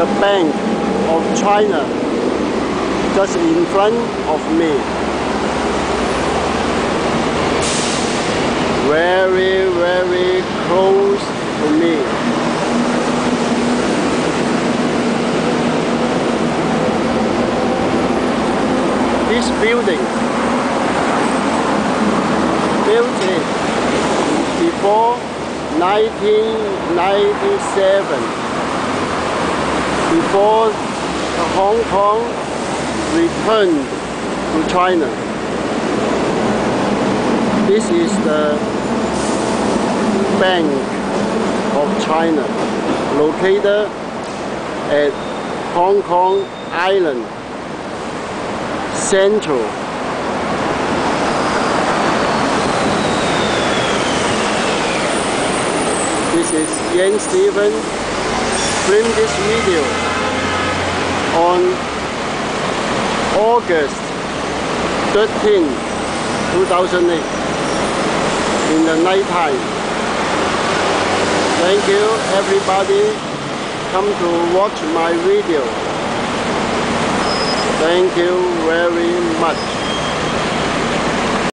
the Bank of China just in front of me. Very, very close to me. This building, built before 1997, before Hong Kong returned to China. This is the Bank of China, located at Hong Kong Island Central. This is Yan Steven. Film this video on August 13, 2008 in the night time. Thank you everybody come to watch my video. Thank you very much.